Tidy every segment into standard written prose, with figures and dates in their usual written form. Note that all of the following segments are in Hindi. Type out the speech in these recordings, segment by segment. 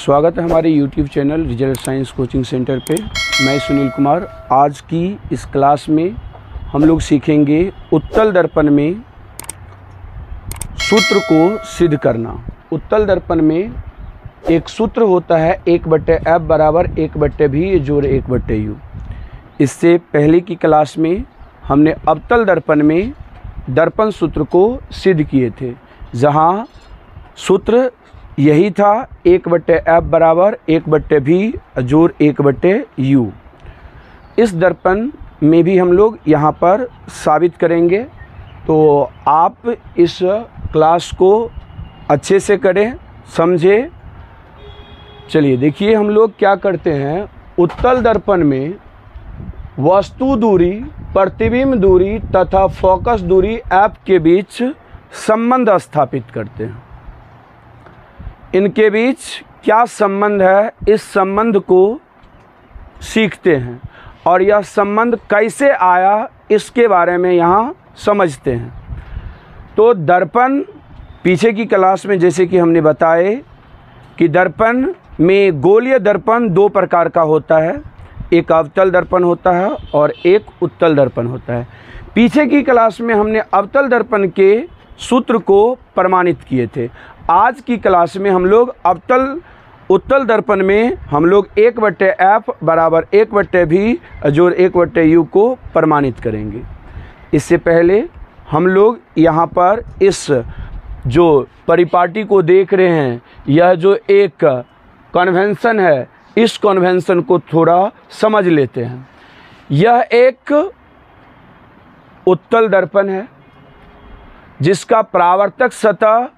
स्वागत है हमारे YouTube channel result science coaching centre पे। मैं सुनील कुमार। आज की इस क्लास में हम लोग सीखेंगे उत्तल दर्पण में सूत्र को सिद्ध करना। उत्तल दर्पण में एक सूत्र होता है 1/f बराबर 1/v जोड़ 1/u। इससे पहले की क्लास में हमने अवतल दर्पण में दर्पण सूत्र को सिद्ध किए थे, जहाँ सूत्र यही था 1/f बराबर 1/v जोड़ 1/u। इस दर्पण में भी हम लोग यहाँ पर साबित करेंगे, तो आप इस क्लास को अच्छे से करें, समझें। चलिए देखिए हम लोग क्या करते हैं। उत्तल दर्पण में वस्तु दूरी, प्रतिबिंब दूरी तथा फोकस दूरी f के बीच संबंध स्थापित करते हैं। इनके बीच क्या संबंध है, इस संबंध को सीखते हैं और यह संबंध कैसे आया इसके बारे में यहाँ समझते हैं। तो दर्पण, पीछे की क्लास में जैसे कि हमने बताए कि दर्पण में गोलीय दर्पण दो प्रकार का होता है, एक अवतल दर्पण होता है और एक उत्तल दर्पण होता है। पीछे की क्लास में हमने अवतल दर्पण के सूत्र को प्रमाणित किए थे। आज की क्लास में हम लोग उत्तल दर्पण में हम लोग 1/f बराबर 1/v जोड़ 1/u को प्रमाणित करेंगे। इससे पहले हम लोग यहाँ पर इस जो परिपाटी को देख रहे हैं, यह जो एक कन्वेंशन है, इस कन्वेंशन को थोड़ा समझ लेते हैं। यह एक उत्तल दर्पण है जिसका परावर्तक सतह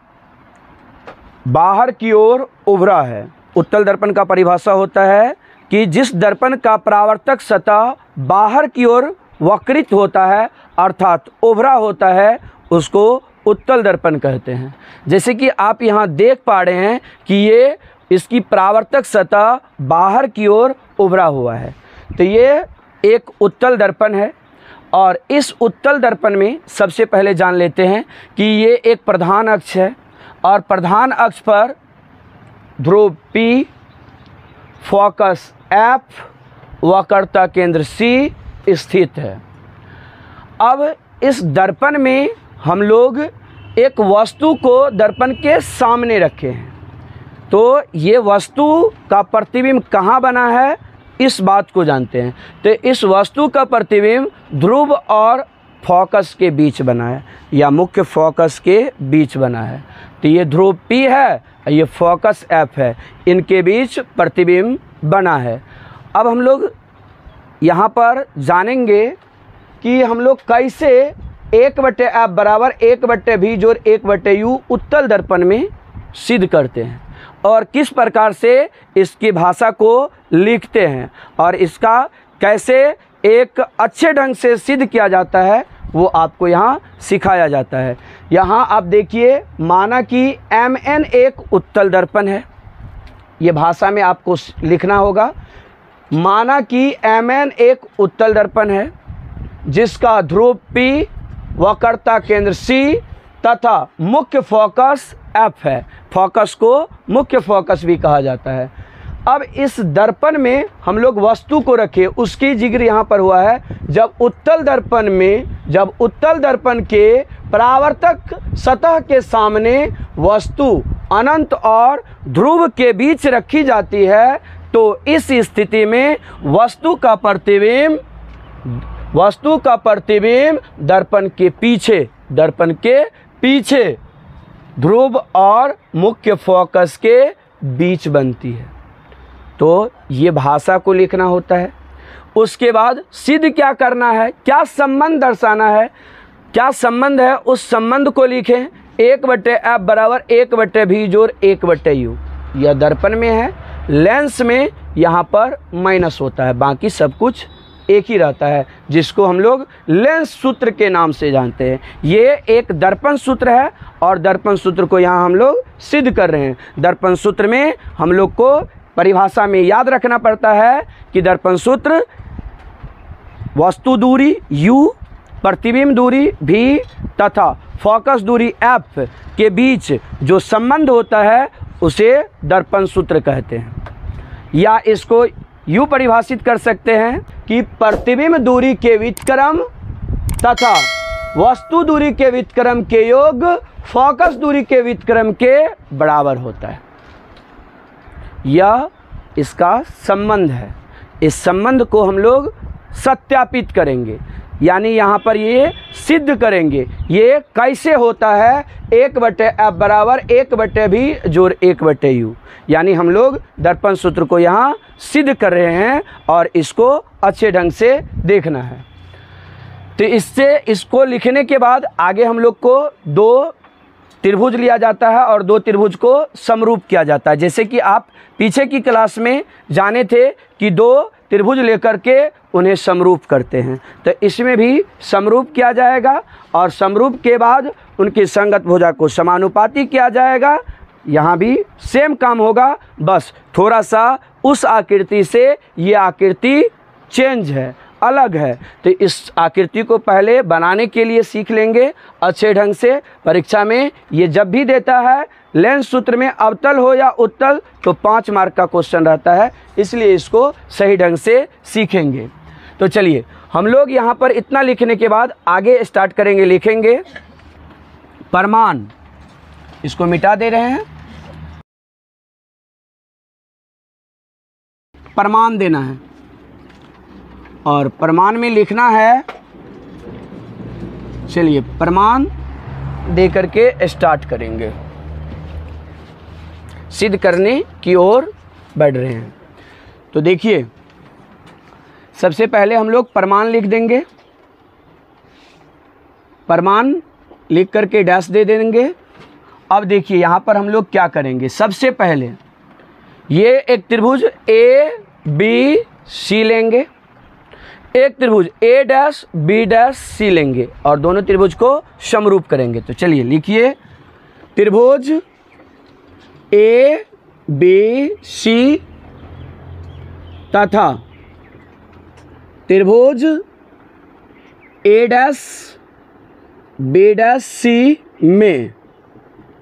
बाहर की ओर उभरा है। उत्तल दर्पण का परिभाषा होता है कि जिस दर्पण का परावर्तक सतह बाहर की ओर वक्रित होता है अर्थात उभरा होता है, उसको उत्तल दर्पण कहते हैं। जैसे कि आप यहाँ देख पा रहे हैं कि ये इसकी परावर्तक सतह बाहर की ओर उभरा हुआ है, तो ये एक उत्तल दर्पण है। और इस उत्तल दर्पण में सबसे पहले जान लेते हैं कि ये एक प्रधान अक्ष है और प्रधान अक्ष पर ध्रुव P, फोकस F, वक्रता केंद्र C स्थित है। अब इस दर्पण में हम लोग एक वस्तु को दर्पण के सामने रखे हैं, तो ये वस्तु का प्रतिबिंब कहाँ बना है इस बात को जानते हैं। तो इस वस्तु का प्रतिबिंब ध्रुव और फोकस के बीच बना है या मुख्य फोकस के बीच बना है। तो ये ध्रुव P है, ये फोकस F है, इनके बीच प्रतिबिंब बना है। अब हम लोग यहाँ पर जानेंगे कि हम लोग कैसे 1/f बराबर 1/v जोड़ 1/u उत्तल दर्पण में सिद्ध करते हैं और किस प्रकार से इसकी भाषा को लिखते हैं और इसका कैसे एक अच्छे ढंग से सिद्ध किया जाता है, वो आपको यहाँ सिखाया जाता है। यहाँ आप देखिए, माना कि Mn एक उत्तल दर्पण है, ये भाषा में आपको लिखना होगा। माना कि Mn एक उत्तल दर्पण है जिसका ध्रुव P, वक्रता केंद्र C तथा मुख्य फोकस F है। फोकस को मुख्य फोकस भी कहा जाता है। अब इस दर्पण में हम लोग वस्तु को रखे, उसकी जिक्र यहाँ पर हुआ है। जब उत्तल दर्पण के परावर्तक सतह के सामने वस्तु अनंत और ध्रुव के बीच रखी जाती है, तो इस स्थिति में वस्तु का प्रतिबिंब दर्पण के पीछे ध्रुव और मुख्य फोकस के बीच बनती है। तो ये भाषा को लिखना होता है। उसके बाद सिद्ध क्या करना है, क्या संबंध दर्शाना है, क्या संबंध है, उस संबंध को लिखें। 1/f बराबर 1/v जोड़ 1/u। यह दर्पण में है, लेंस में यहाँ पर माइनस होता है, बाकी सब कुछ एक ही रहता है, जिसको हम लोग लेंस सूत्र के नाम से जानते हैं। ये एक दर्पण सूत्र है और दर्पण सूत्र को यहाँ हम लोग सिद्ध कर रहे हैं। दर्पण सूत्र में हम लोग को परिभाषा में याद रखना पड़ता है कि दर्पण सूत्र वस्तु दूरी u, प्रतिबिंब दूरी v तथा फोकस दूरी f के बीच जो संबंध होता है उसे दर्पण सूत्र कहते हैं। या इसको यूँ परिभाषित कर सकते हैं कि प्रतिबिंब दूरी के व्युत्क्रम तथा वस्तु दूरी के व्युत्क्रम के योग फोकस दूरी के व्युत्क्रम के बराबर होता है। यह इसका संबंध है। इस संबंध को हम लोग सत्यापित करेंगे, यानी यहाँ पर ये सिद्ध करेंगे ये कैसे होता है। 1/f बराबर 1/v जोड़ 1/u, यानी हम लोग दर्पण सूत्र को यहाँ सिद्ध कर रहे हैं और इसको अच्छे ढंग से देखना है। तो इसको लिखने के बाद आगे हम लोग को 2 त्रिभुज लिया जाता है और 2 त्रिभुज को समरूप किया जाता है। जैसे कि आप पीछे की क्लास में जाने थे कि 2 त्रिभुज लेकर के उन्हें समरूप करते हैं, तो इसमें भी समरूप किया जाएगा और समरूप के बाद उनकी संगत भुजा को समानुपाती किया जाएगा। यहाँ भी सेम काम होगा, बस थोड़ा सा उस आकृति से ये आकृति चेंज है, अलग है। तो इस आकृति को पहले बनाने के लिए सीख लेंगे अच्छे ढंग से। परीक्षा में ये जब भी देता है लेंस सूत्र में अवतल हो या उत्तल तो 5 मार्क का क्वेश्चन रहता है, इसलिए इसको सही ढंग से सीखेंगे। तो चलिए हम लोग यहाँ पर इतना लिखने के बाद आगे स्टार्ट करेंगे, लिखेंगे प्रमाण। इसको मिटा दे रहे हैं, प्रमाण देना है और प्रमाण में लिखना है। चलिए प्रमाण दे करके स्टार्ट करेंगे, सिद्ध करने की ओर बढ़ रहे हैं। तो देखिए सबसे पहले हम लोग प्रमाण लिख देंगे, प्रमाण लिख करके डैश दे देंगे। अब देखिए यहाँ पर हम लोग क्या करेंगे, सबसे पहले ये एक त्रिभुज ABC लेंगे, एक त्रिभुज A', B' लेंगे और दोनों त्रिभुज को समरूप करेंगे। तो चलिए लिखिए त्रिभुज ABC तथा त्रिभुज A', B' में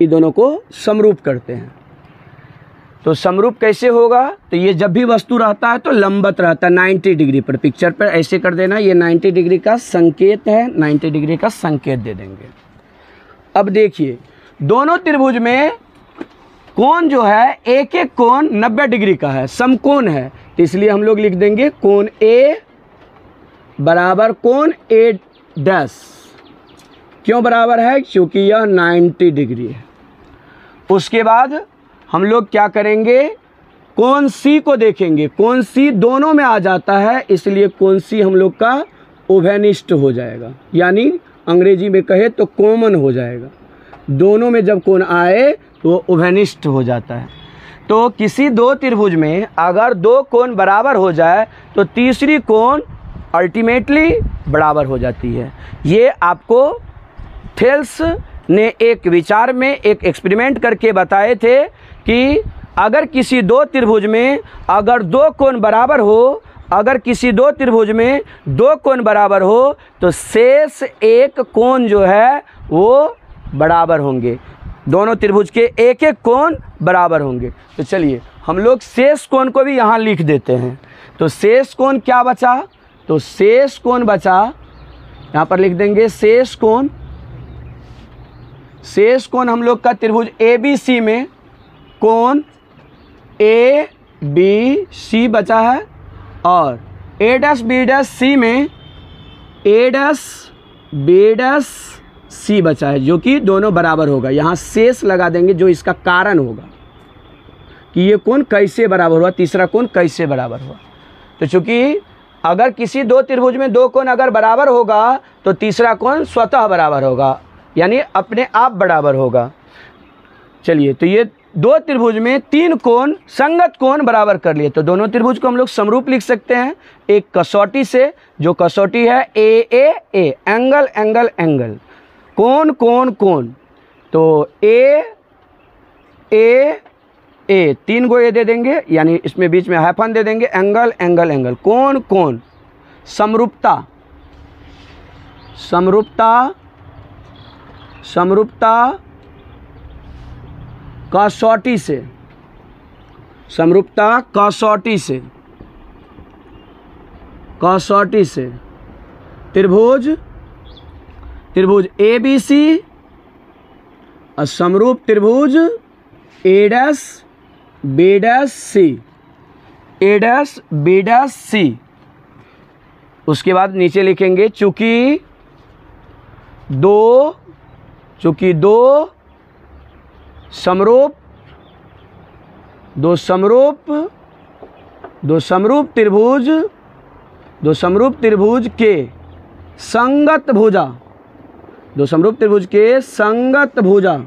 ये दोनों को समरूप करते हैं। तो समरूप कैसे होगा, तो ये जब भी वस्तु रहता है तो लंबवत रहता है 90 डिग्री पर। पिक्चर पर ऐसे कर देना, ये 90 डिग्री का संकेत है, 90 डिग्री का संकेत दे देंगे। अब देखिए दोनों त्रिभुज में कोण जो है एक कोण 90 डिग्री का है, समकोण है, तो इसलिए हम लोग लिख देंगे कोण A बराबर कोण A'। क्यों बराबर है, क्योंकि यह 90 डिग्री है। उसके बाद हम लोग क्या करेंगे, कोण C को देखेंगे। कोण C दोनों में आ जाता है, इसलिए कोण C हम लोग का उभयनिष्ठ हो जाएगा, यानी अंग्रेजी में कहे तो कॉमन हो जाएगा। दोनों में जब कोण आए तो उभयनिष्ठ हो जाता है। तो किसी 2 त्रिभुज में अगर 2 कोण बराबर हो जाए तो तीसरी कोण अल्टीमेटली बराबर हो जाती है। ये आपको थेल्स ने एक विचार में एक एक्सपेरिमेंट करके बताए थे कि अगर किसी 2 त्रिभुज में अगर 2 कोण बराबर हो, अगर किसी 2 त्रिभुज में 2 कोण बराबर हो तो शेष एक कोण जो है वो बराबर होंगे। दोनों त्रिभुज के एक कोण बराबर होंगे। तो चलिए हम लोग शेष कोण को भी यहाँ लिख देते हैं। तो शेष कोण क्या बचा, तो शेष कोण बचा, यहाँ पर लिख देंगे शेष कोण। शेष कोण हम लोग का त्रिभुज ABC में कोण ABC बचा है और A', में A', बचा है, जो कि दोनों बराबर होगा। यहाँ शेष लगा देंगे जो इसका कारण होगा कि ये कोण कैसे बराबर हुआ, तीसरा कोण कैसे बराबर हुआ। तो चूंकि अगर किसी 2 त्रिभुज में 2 कोण अगर बराबर होगा तो तीसरा कोण स्वतः बराबर होगा, यानी अपने आप बराबर होगा। चलिए तो ये 2 त्रिभुज में 3 कोण संगत कोण बराबर कर लिए, तो दोनों त्रिभुज को हम लोग समरूप लिख सकते हैं एक कसौटी से, जो कसौटी है A एंगल एंगल एंगल, कोण कोण कोण। तो A 3 गो ए दे देंगे, यानी इसमें बीच में हाइफन दे देंगे, एंगल एंगल एंगल, कोण कोण। समरूपता समरूपता समरूपता कसौटी से, समरूपता कसौटी से, कसौटी से त्रिभुज ए बी सी और समरूप त्रिभुज ए डैश बी डैश सी, ए डैश बी डैश सी। उसके बाद नीचे लिखेंगे चूंकि दो समरूप त्रिभुज के संगत भुजा, दो समरूप त्रिभुज के संगत भुजा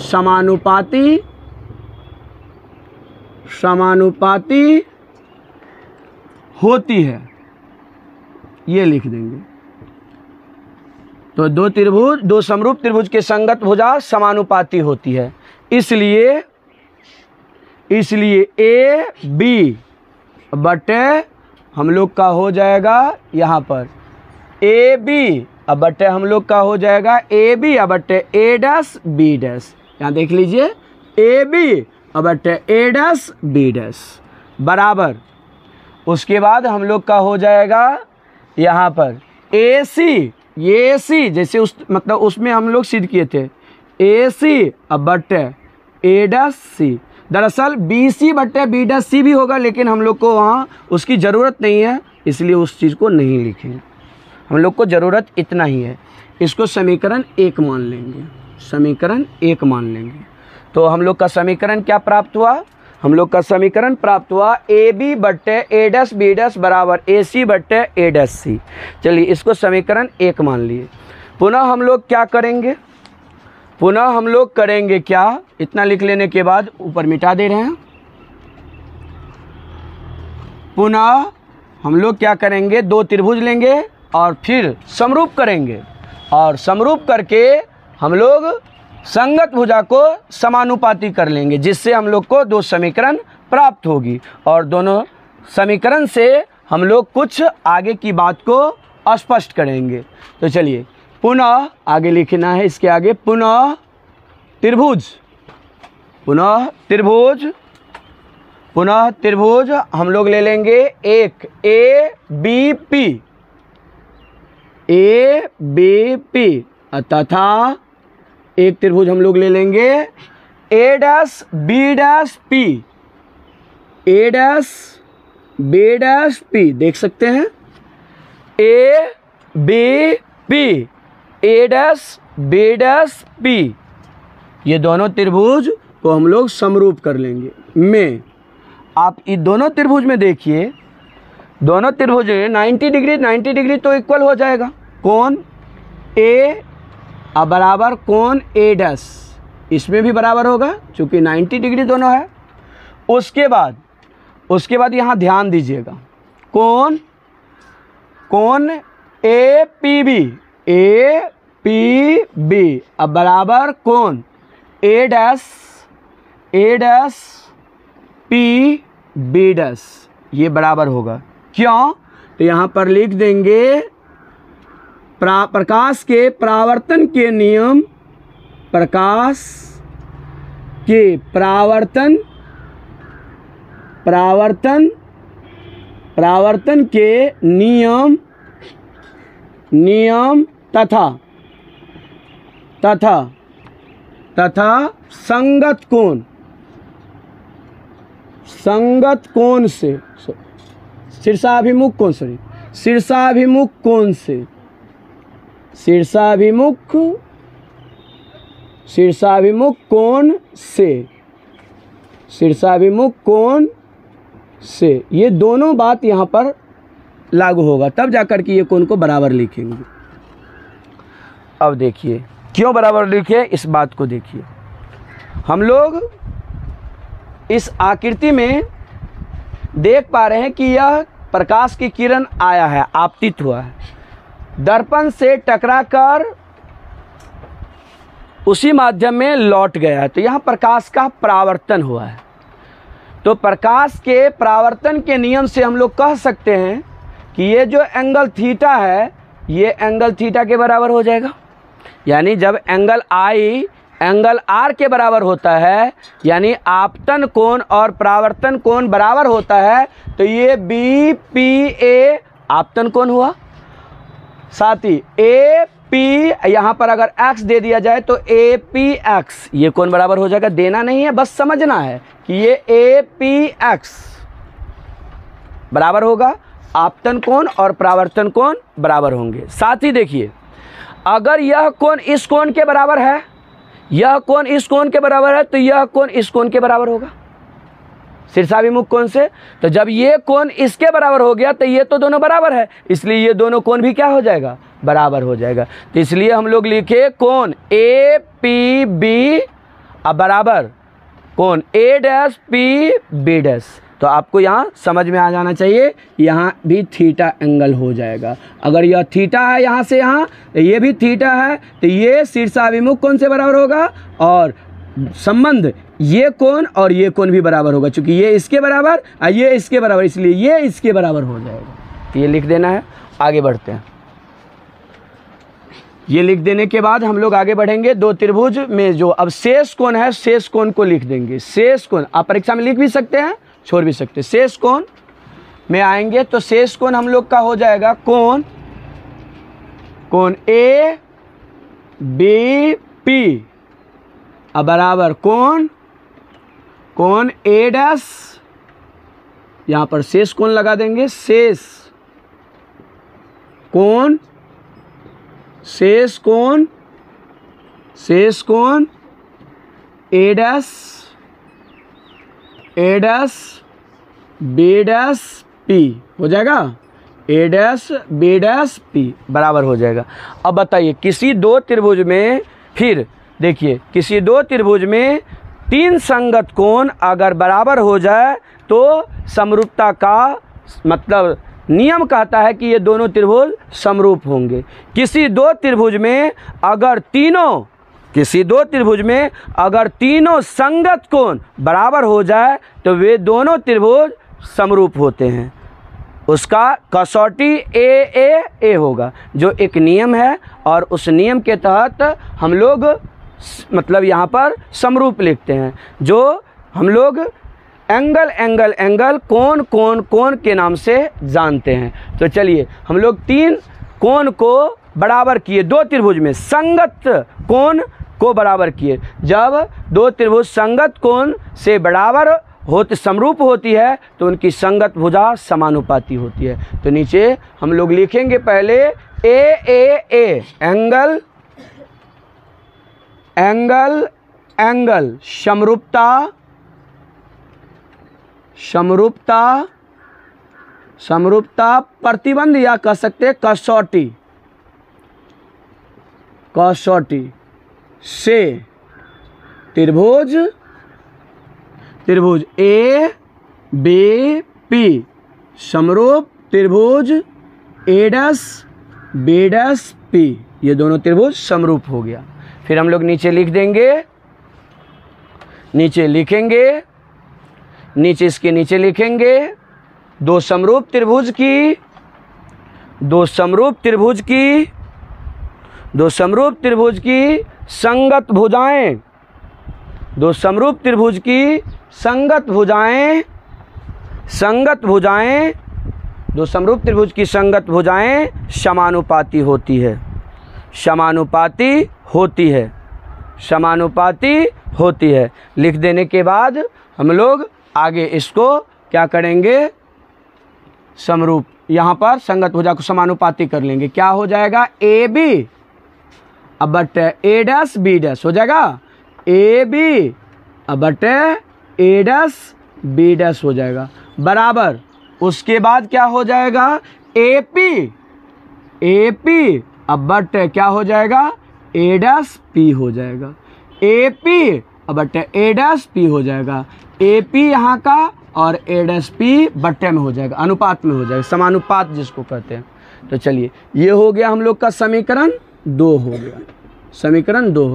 समानुपाती होती है, ये लिख देंगे। तो दो समरूप त्रिभुज के संगत भुजा समानुपाती होती है, इसलिए ए बी बटे हम लोग का हो जाएगा यहाँ पर ए बी बटे हम लोग का हो जाएगा ए बी बटे ए डैश बी डैश। यहाँ देख लीजिए ए बी बटे ए डैश बी डैश बराबर, उसके बाद हम लोग का हो जाएगा यहाँ पर ए सी, ये सी जैसे मतलब उसमें हम लोग सिद्ध किए थे ए सी बटे ए डैश सी। दरअसल बी सी बटे बी डैश सी भी होगा, लेकिन हम लोग को वहाँ उसकी ज़रूरत नहीं है, इसलिए उस चीज़ को नहीं लिखेंगे। हम लोग को ज़रूरत इतना ही है, इसको समीकरण 1 मान लेंगे, समीकरण 1 मान लेंगे। तो हम लोग का समीकरण क्या प्राप्त हुआ? हम लोग का समीकरण प्राप्त हुआ ए बी बट्टे ए डैश बी डैश बराबर ए सी बट्टे ए डैश सी। चलिए इसको समीकरण 1 मान लिए। पुनः हम लोग क्या करेंगे? पुनः हम लोग करेंगे क्या? इतना लिख लेने के बाद ऊपर मिटा दे रहे हैं। पुनः हम लोग क्या करेंगे? 2 त्रिभुज लेंगे और फिर समरूप करेंगे, और समरूप करके हम लोग संगत भुजा को समानुपाती कर लेंगे, जिससे हम लोग को 2 समीकरण प्राप्त होगी, और दोनों समीकरण से हम लोग कुछ आगे की बात को स्पष्ट करेंगे। तो चलिए पुनः आगे लिखना है, इसके आगे पुनः त्रिभुज, पुनः त्रिभुज, पुनः त्रिभुज हम लोग ले लेंगे एक A B P, A B P तथा एक त्रिभुज हम लोग ले लेंगे A dash B dash P, A dash B dash P. देख सकते हैं A B P, A dash B dash P, ये दोनों त्रिभुज को हम लोग समरूप कर लेंगे। में आप इन दोनों त्रिभुज में देखिए, दोनों त्रिभुज 90 डिग्री तो इक्वल हो जाएगा। कोण ए बराबर कोण ए डैश, इसमें भी बराबर होगा क्योंकि 90 डिग्री दोनों है। उसके बाद यहाँ ध्यान दीजिएगा, कोण A P B, A P B अब बराबर कोण A dash P B dash, ये बराबर होगा। क्यों? तो यहाँ पर लिख देंगे प्रकाश के परावर्तन के नियम, प्रकाश के परावर्तन के नियम तथा संगत कोण से, शीर्षाभिमुख कोण से ये दोनों बात यहाँ पर लागू होगा, तब जाकर के ये कोण को बराबर लिखेंगे। अब देखिए क्यों बराबर लिखे, इस बात को देखिए। हम लोग इस आकृति में देख पा रहे हैं कि यह प्रकाश की किरण आया है, आपतित हुआ है, दर्पण से टकराकर उसी माध्यम में लौट गया है, तो यहाँ प्रकाश का परावर्तन हुआ है। तो प्रकाश के परावर्तन के नियम से हम लोग कह सकते हैं कि ये जो एंगल थीटा है, ये एंगल थीटा के बराबर हो जाएगा। यानी जब एंगल आई एंगल आर के बराबर होता है, यानी आपतन कोण और परावर्तन कोण बराबर होता है, तो ये बी पी ए आपतन कोण हुआ। साथ ही ए पी, यहाँ पर अगर x दे दिया जाए तो ए पी एक्स, ये कोण बराबर हो जाएगा। देना नहीं है, बस समझना है कि ये ए पी एक्स बराबर होगा, आपतन कोण और परावर्तन कोण बराबर होंगे। साथ ही देखिए, अगर यह कोण इस कोण के बराबर है, यह कोण इस कोण के बराबर है, तो यह कोण इस कोण के बराबर होगा शीर्षाभिमुख कोण से। तो जब ये कोण इसके बराबर हो गया तो ये तो दोनों बराबर है, इसलिए ये दोनों कोण भी क्या हो जाएगा, बराबर हो जाएगा। तो इसलिए हम लोग लिखे कोण ए पी बी अब बराबर कोण A dash P B dash. तो आपको यहाँ समझ में आ जाना चाहिए, यहाँ भी थीटा एंगल हो जाएगा। अगर यह थीटा है यहाँ से यहाँ, तो ये भी थीटा है, तो ये शीर्षाभिमुख कोण से बराबर होगा और संबंध ये कोण और ये कोण भी बराबर होगा, क्योंकि ये इसके बराबर और ये इसके बराबर, इसलिए ये इसके बराबर हो जाएगा। तो ये लिख देना है। आगे बढ़ते हैं। ये लिख देने के बाद हम लोग आगे बढ़ेंगे। दो त्रिभुज में जो अब शेष कोण है, शेष कोण को लिख देंगे। शेष कोण आप परीक्षा में लिख भी सकते हैं, छोड़ भी सकते हैं। शेष कोण में आएंगे तो शेष कोण हम लोग का हो जाएगा कोण ए बी पी अब बराबर कोण ए डैश, यहाँ पर शेष कोण लगा देंगे। शेष कोण A dash B dash P हो जाएगा। ए डैश बी डैश पी बराबर हो जाएगा। अब बताइए, किसी दो त्रिभुज में, फिर देखिए, किसी दो त्रिभुज में तीन संगत कोण अगर बराबर हो जाए तो समरूपता का मतलब नियम कहता है कि ये दोनों त्रिभुज समरूप होंगे। किसी दो त्रिभुज में अगर तीनों संगत कोण बराबर हो जाए तो वे दोनों त्रिभुज समरूप होते हैं। उसका कसौटी ए होगा, जो एक नियम है, और उस नियम के तहत हम लोग मतलब यहाँ पर समरूप लिखते हैं, जो हम लोग एंगल कोण के नाम से जानते हैं। तो चलिए, हम लोग तीन कोण को बराबर किए, दो त्रिभुज में संगत कोण को बराबर किए। जब दो त्रिभुज संगत कोण से बराबर समरूप होती है तो उनकी संगत भुजा समानुपाती होती है। तो नीचे हम लोग लिखेंगे पहले ए एंगल समरूपता प्रतिबंध या कह सकते हैं कसौटी से त्रिभुज ए बी पी समरूप त्रिभुज ए डैश बी डैश पी, ये दोनों त्रिभुज समरूप हो गया। फिर हम लोग नीचे लिख देंगे, नीचे इसके नीचे लिखेंगे दो समरूप त्रिभुज की संगत भुजाएं, दो समरूप त्रिभुज की संगत भुजाएं समानुपाती होती है। लिख देने के बाद हम लोग आगे इसको क्या करेंगे, समरूप यहाँ पर संगत भुजा को समानुपाती कर लेंगे। क्या हो जाएगा, ए बी अब बटे ए डैश बी डैश हो जाएगा, ए बी अब बटे ए डैश बी डैश हो जाएगा बराबर। उसके बाद क्या हो जाएगा, ए पी अब बटे क्या हो जाएगा, ए डैश पी हो जाएगा। ए पी अब बटे ए डैश पी हो जाएगा। ए पी यहाँ का और ए डैश पी बट्टे में हो जाएगा, अनुपात में हो जाएगा, समानुपात जिसको कहते हैं। तो चलिए, ये हो गया हम लोग का समीकरण 2 हो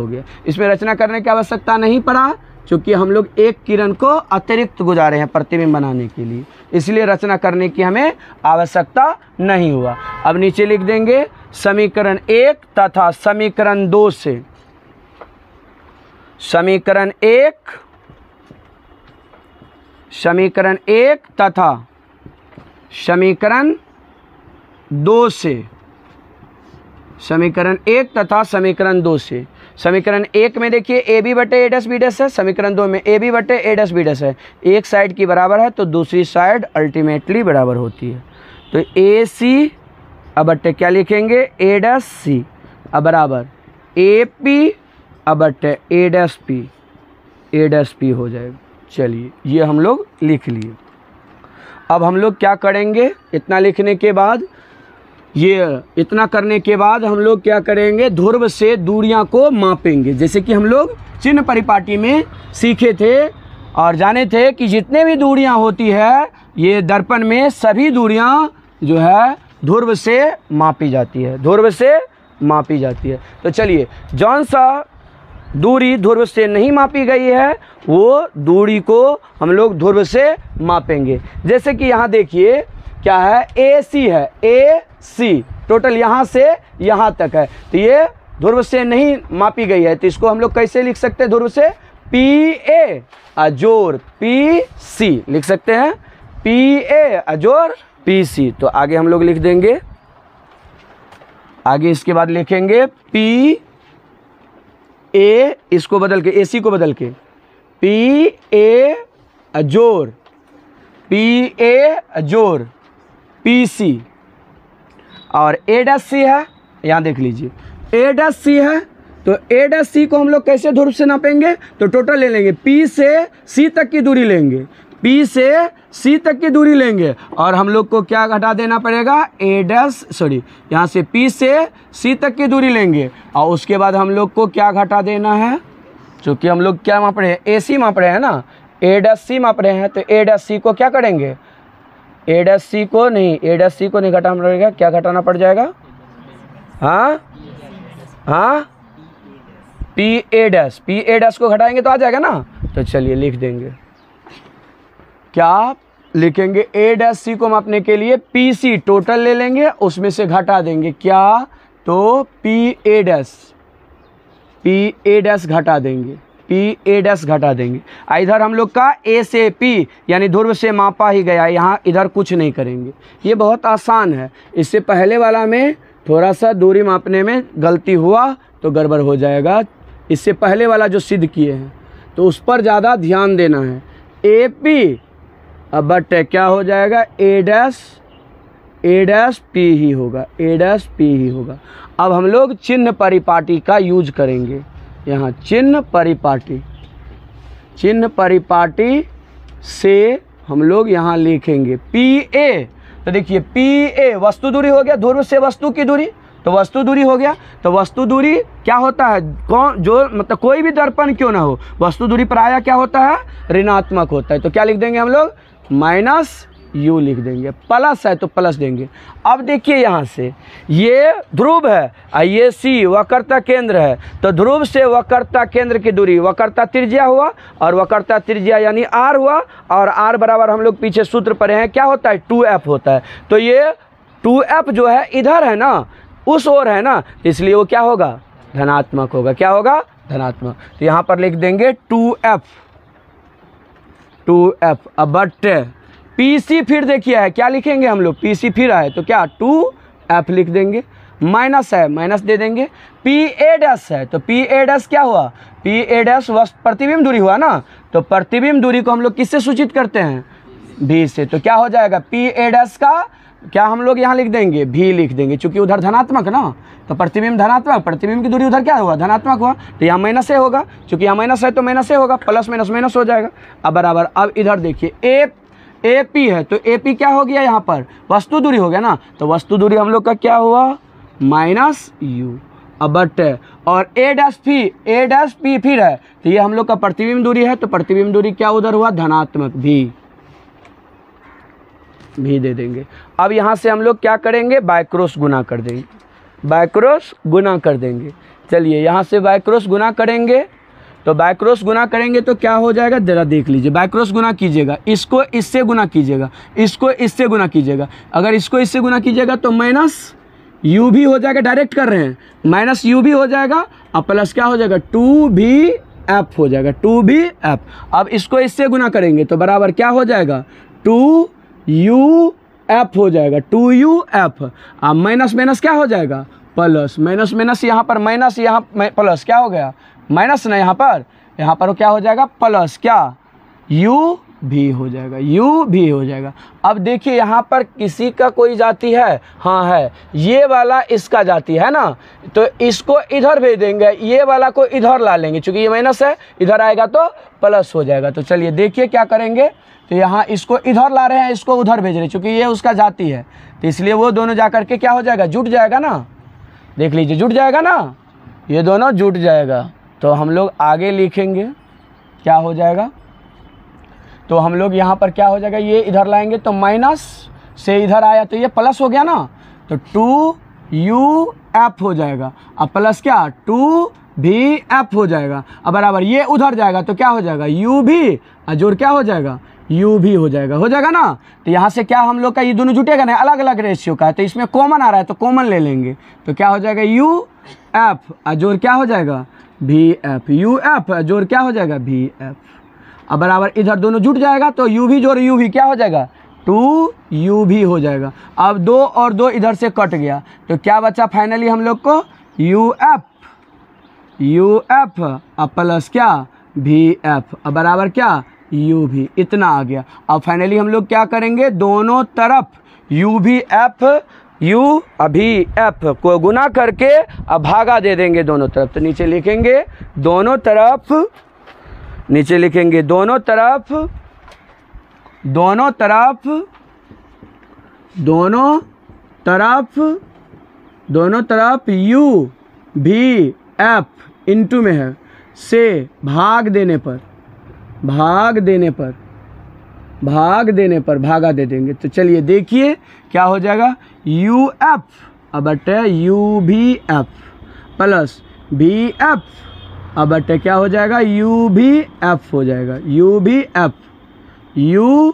गया। इसमें रचना करने की आवश्यकता नहीं पड़ा, क्योंकि हम लोग एक किरण को अतिरिक्त गुजारे हैं प्रतिबिंब बनाने के लिए, इसलिए रचना करने की हमें आवश्यकता नहीं हुआ। अब नीचे लिख देंगे समीकरण 1 तथा समीकरण 2 से, समीकरण 1 तथा समीकरण 2 से, समीकरण 1 तथा समीकरण 2 से। समीकरण 1 में देखिए ए बी बटे ए डैश बी डैश है, समीकरण 2 में ए बी बटे ए डैश बी डैश है। एक साइड की बराबर है तो दूसरी साइड अल्टीमेटली बराबर होती है। तो ए सी अब बटे क्या लिखेंगे ए डैश सी, अब बराबर ए पी अब बटे ए डैश पी हो जाएगा। चलिए ये हम लोग लिख लिए। अब हम लोग क्या करेंगे, इतना लिखने के बाद, ये इतना करने के बाद हम लोग क्या करेंगे, ध्रुव से दूरियां को मापेंगे। जैसे कि हम लोग चिन्ह परिपाटी में सीखे थे और जाने थे कि जितने भी दूरियां होती है ये दर्पण में सभी दूरियां जो है ध्रुव से मापी जाती है, ध्रुव से मापी जाती है। तो चलिए जौन सा दूरी ध्रुव से नहीं मापी गई है वो दूरी को हम लोग ध्रुव से मापेंगे। जैसे कि यहाँ देखिए क्या है, ए सी है, ए सी टोटल यहाँ से यहाँ तक है, तो ये ध्रुव से नहीं मापी गई है, तो इसको हम लोग कैसे लिख सकते हैं, ध्रुव से P A Azor P C लिख सकते हैं, P A Azor P C. तो आगे हम लोग लिख देंगे, आगे इसके बाद लिखेंगे पी ए, इसको बदल के ए सी को बदल के P A Azor P C, और ए डैश सी है, यहाँ देख लीजिए ए डैश सी है, तो ए डैश सी को हम लोग कैसे ध्रुव से नापेंगे, तो टोटल ले लेंगे पी से सी तक की दूरी लेंगे, पी से सी तक की दूरी लेंगे और हम लोग को क्या घटा देना पड़ेगा, ए डैश यहाँ से पी से सी तक की दूरी लेंगे और उसके बाद हम लोग को क्या घटा देना है, क्योंकि हम लोग क्या माप रहे हैं, ए सी माप रहे हैं ना, ए डैश सी माप रहे हैं, तो ए डैश सी को क्या करेंगे, ए डैश सी को नहीं घटाना पड़ेगा, क्या घटाना पड़ जाएगा, हाँ पी ए डैश को घटाएंगे तो आ जाएगा ना। तो चलिए लिख देंगे, क्या लिखेंगे, ए डैश सी को मापने के लिए पी सी टोटल ले लेंगे, उसमें से घटा देंगे क्या, तो पी ए डैश घटा देंगे, पी ए डैश घटा देंगे। इधर हम लोग का ए से पी यानी ध्रुव से मापा ही गया, यहाँ इधर कुछ नहीं करेंगे, ये बहुत आसान है। इससे पहले वाला में थोड़ा सा दूरी मापने में गलती हुआ तो गड़बड़ हो जाएगा, इससे पहले वाला जो सिद्ध किए हैं तो उस पर ज़्यादा ध्यान देना है। ए पी अब बट क्या हो जाएगा, ए डैश पी ही होगा, ए डैश पी ही होगा। अब हम लोग चिन्ह परिपाटी का यूज करेंगे, यहाँ चिन्ह परिपाटी से हम लोग यहाँ लिखेंगे पी ए। तो देखिए पी ए वस्तु दूरी हो गया, ध्रुव से वस्तु की दूरी, तो वस्तु दूरी हो गया। तो वस्तु दूरी क्या होता है, कौन जो मतलब कोई भी दर्पण क्यों ना हो, वस्तु दूरी प्रायः क्या होता है, ऋणात्मक होता है। तो क्या लिख देंगे हम लोग, माइनस यू लिख देंगे, प्लस है तो प्लस देंगे। अब देखिए यहाँ से ये ध्रुव है और ये सी वक्रता केंद्र है, तो ध्रुव से वक्रता केंद्र की दूरी वक्रता त्रिज्या हुआ और वक्रता त्रिज्या यानी आर हुआ, और आर बराबर हम लोग पीछे सूत्र पढ़े हैं क्या होता है, 2f होता है। तो ये 2f जो है इधर है ना, उस ओर है ना, इसलिए वो क्या होगा, धनात्मक होगा। क्या होगा, धनात्मक। तो यहाँ पर लिख देंगे 2f। अब बट पीसी फिर देखिए है, क्या लिखेंगे हम लोग, पीसी फिर आए तो क्या 2f लिख देंगे, माइनस है माइनस दे देंगे, पी ए डैश है तो पी ए डैश क्या हुआ, पी ए डैश प्रतिबिंब दूरी हुआ ना, तो प्रतिबिंब दूरी को हम लोग किससे सूचित करते हैं, भी से। तो क्या हो जाएगा, पी ए डैश का क्या हम लोग यहाँ लिख देंगे, भी लिख देंगे, चूंकि उधर धनात्मक ना, तो प्रतिबिंब धनात्मक, प्रतिबिंब की दूरी उधर क्या हुआ, धनात्मक हुआ, तो यहाँ माइनस ए होगा, चूंकि यहाँ माइनस है तो माइनस ए होगा, प्लस माइनस माइनस हो जाएगा। अब बराबर, अब इधर देखिए ए पी है तो ए पी क्या हो गया, यहाँ पर वस्तु दूरी हो गया ना, तो वस्तु दूरी हम लोग का क्या हुआ, माइनस यू। अब बट और ए डैश पी फिर है, तो ये हम लोग का प्रतिबिंब दूरी है, तो प्रतिबिंब दूरी क्या उधर हुआ, धनात्मक, भी दे देंगे। अब यहाँ से हम लोग क्या करेंगे, बाय क्रॉस गुना कर देंगे, बाय क्रॉस गुना कर देंगे। चलिए यहाँ से बाय क्रॉस गुना करेंगे तो बाय क्रॉस गुना करेंगे तो क्या हो जाएगा, जरा देख लीजिए। बाय क्रॉस गुना कीजिएगा, इसको इससे गुना कीजिएगा, इसको इससे गुना कीजिएगा। अगर इसको इससे गुना कीजिएगा तो माइनस यू भी हो जाएगा, डायरेक्ट कर रहे हैं, माइनस यू भी हो जाएगा और प्लस क्या हो जाएगा, 2vf हो जाएगा, 2vf। अब इसको इससे गुना करेंगे तो बराबर क्या हो जाएगा, 2uf हो जाएगा, 2uf। अब माइनस माइनस क्या हो जाएगा, प्लस, माइनस माइनस यहाँ पर माइनस, यहाँ प्लस क्या हो गया, माइनस ना, यहाँ पर क्या हो जाएगा, प्लस क्या, u भी हो जाएगा, u भी हो जाएगा। अब देखिए यहाँ पर किसी का कोई जाति है, हाँ है, ये वाला इसका जाति है ना, तो इसको इधर भेज देंगे, ये वाला को इधर ला लेंगे, क्योंकि ये माइनस है, इधर आएगा तो प्लस हो जाएगा। तो चलिए देखिए क्या करेंगे, तो यहाँ इसको इधर ला रहे हैं, इसको उधर भेज रहे हैं, क्योंकि ये उसका जाति है, तो इसलिए वो दोनों जा करके क्या हो जाएगा, जुट जाएगा ना, देख लीजिए जुट जाएगा ना, ये दोनों जुट जाएगा। तो हम लोग आगे लिखेंगे, क्या हो जाएगा, तो हम लोग यहाँ पर क्या हो जाएगा, ये इधर लाएंगे तो माइनस से इधर आया तो ये प्लस हो गया ना, तो 2uf हो जाएगा, अब प्लस क्या, 2vf हो जाएगा। अब बराबर ये उधर जाएगा तो क्या हो जाएगा, u भी, और जोड़ क्या हो जाएगा, u भी हो जाएगा ना। तो यहाँ से क्या हम लोग का ये दोनों जुटेगा ना, अलग अलग रेशियो का है, तो इसमें कॉमन आ रहा है तो कॉमन ले लेंगे, तो क्या हो जाएगा, uf, और जोड़ क्या हो जाएगा, vf, uf जोड़ क्या हो जाएगा, vf। अब बराबर इधर दोनों जुट जाएगा तो u भी जोड़ u भी क्या हो जाएगा, 2u भी हो जाएगा। अब 2 और 2 इधर से कट गया तो क्या बचा फाइनली हम लोग को, uf अब प्लस क्या, vf, अब बराबर क्या, u भी, इतना आ गया। अब फाइनली हम लोग क्या करेंगे, दोनों तरफ u भी f, u अभी f को गुना करके अब भागा दे देंगे दोनों तरफ। तो नीचे लिखेंगे दोनों तरफ, नीचे लिखेंगे दोनों तरफ, दोनों तरफ, दोनों तरफ, दोनों तरफ u भी f इंटू में है, से भाग देने पर, भाग देने पर, भाग देने पर भागा दे देंगे। तो चलिए देखिए क्या हो जाएगा, uf अब बटे u भी f प्लस vf अब बटे क्या हो जाएगा, u भी f हो जाएगा, u भी f, u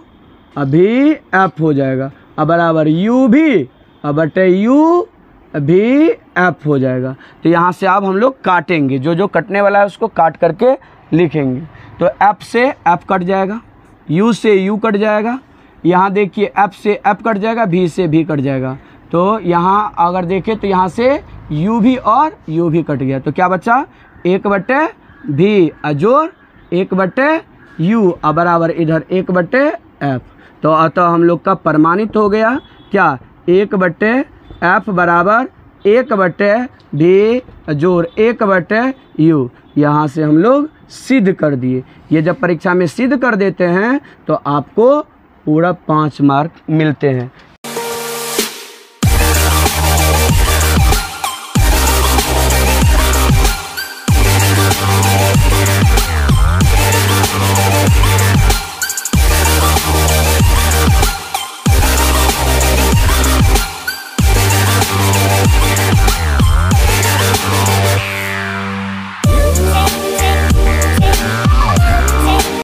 अभी f हो जाएगा, अब बराबर u भी अब बटे u भी f हो जाएगा। तो यहाँ से अब हम लोग काटेंगे, जो जो कटने वाला है उसको काट करके लिखेंगे। तो f से f कट जाएगा, u से u कट जाएगा, यहाँ देखिए f से f कट जाएगा, v से v कट जाएगा। तो यहाँ अगर देखें तो यहाँ से u भी और u भी कट गया, तो क्या बचा, 1/v अजोर 1/u अब बराबर इधर 1/f। तो अतः हम लोग का प्रमाणित हो गया क्या, 1/f बराबर 1/v अजोर 1/u। यहाँ से हम लोग सिद्ध कर दिए। ये जब परीक्षा में सिद्ध कर देते हैं तो आपको पूरा 5 मार्क मिलते हैं।